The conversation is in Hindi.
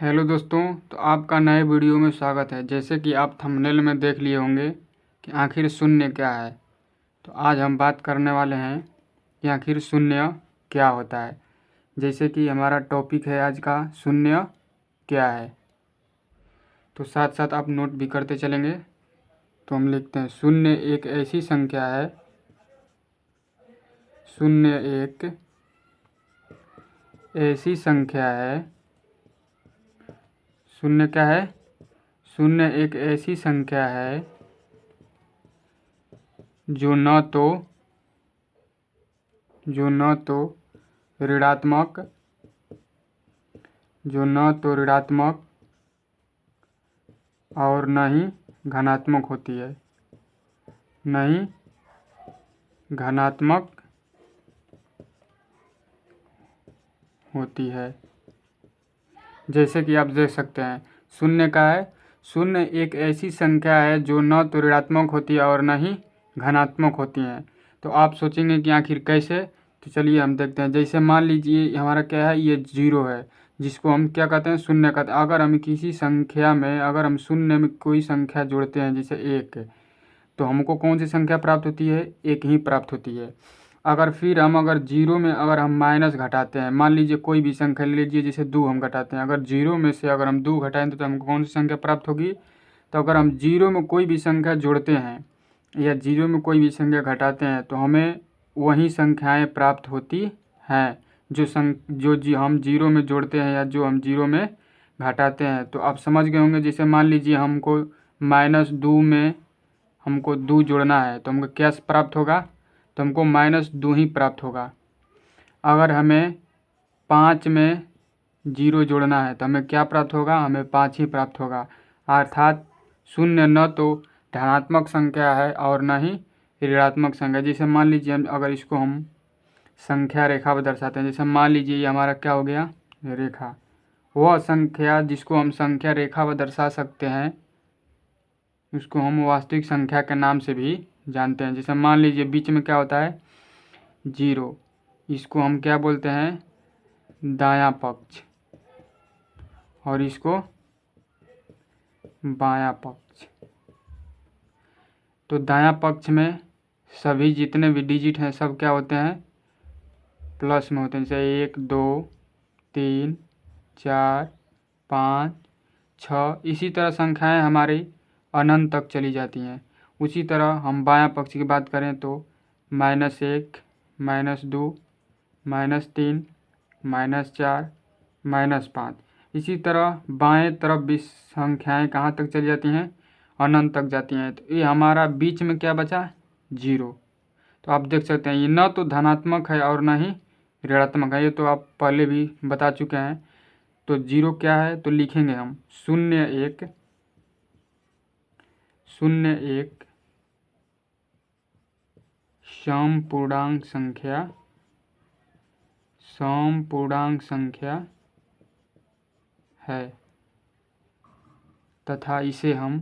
हेलो दोस्तों, तो आपका नए वीडियो में स्वागत है। जैसे कि आप थंबनेल में देख लिए होंगे कि आखिर शून्य क्या है। तो आज हम बात करने वाले हैं कि आखिर शून्य क्या होता है। जैसे कि हमारा टॉपिक है आज का शून्य क्या है, तो साथ साथ आप नोट भी करते चलेंगे। तो हम लिखते हैं शून्य एक ऐसी संख्या है, शून्य एक ऐसी संख्या है। शून्य क्या है? शून्य एक ऐसी संख्या है जो न तो ऋणात्मक और न ही धनात्मक होती है। न ही धनात्मक होती है। जैसे कि आप देख सकते हैं शून्य का है, शून्य एक ऐसी संख्या है जो न तो ऋणात्मक होती है और न ही धनात्मक होती है। तो आप सोचेंगे कि आखिर कैसे, तो चलिए हम देखते हैं। जैसे मान लीजिए हमारा क्या है, ये 0 है, जिसको हम क्या कहते हैं, शून्य कहते हैं। अगर हम किसी संख्या में अगर हम शून्य में कोई संख्या जोड़ते हैं जैसे 1, तो हमको कौन सी संख्या प्राप्त होती है? 1 ही प्राप्त होती है। अगर 0 में अगर हम माइनस घटाते हैं, मान लीजिए कोई भी संख्या ले लीजिए, जैसे 2 हम घटाते हैं, अगर 0 में से अगर हम 2 घटाएंगे तो हमको कौन सी संख्या प्राप्त होगी? तो अगर हम 0 में कोई भी संख्या जोड़ते हैं या 0 में कोई भी संख्या घटाते हैं तो हमें वही संख्याएं प्राप्त होती हैं जो हम 0 में जोड़ते हैं या जो हम 0 में घटाते हैं। तो आप समझ गए होंगे। जैसे मान लीजिए हमको -2 में हमको 2 जोड़ना है तो हमको क्या प्राप्त होगा? तो हमको -2 ही प्राप्त होगा। अगर हमें 5 में 0 जोड़ना है तो हमें क्या प्राप्त होगा? हमें 5 ही प्राप्त होगा। अर्थात शून्य न तो धनात्मक संख्या है और न ही ऋणात्मक संख्या। जैसे मान लीजिए अगर इसको हम संख्या रेखा पर दर्शाते हैं, जैसे मान लीजिए ये हमारा क्या हो गया, रेखा। वह संख्या जिसको हम संख्या रेखा पर दर्शा सकते हैं उसको हम वास्तविक संख्या के नाम से भी जानते हैं। जैसे मान लीजिए बीच में क्या होता है, 0, इसको हम क्या बोलते हैं? दायां पक्ष, और इसको बायां पक्ष। तो दायां पक्ष में सभी जितने भी डिजिट हैं सब क्या होते हैं? प्लस में होते हैं। जैसे 1 2 3 4 5 6, इसी तरह संख्याएं हमारी अनंत तक चली जाती हैं। उसी तरह हम बायां पक्ष की बात करें तो -1 -2 -3 -4 -5, इसी तरह बाएं तरफ भी संख्याएं कहाँ तक चली जाती हैं? अनंत तक जाती हैं। तो ये हमारा बीच में क्या बचा? 0। तो आप देख सकते हैं ये न तो धनात्मक है और न ही ऋणात्मक है। ये तो आप पहले भी बता चुके हैं। तो 0 क्या है? तो लिखेंगे हम शून्य एक समपूर्णांक संख्या है तथा इसे हम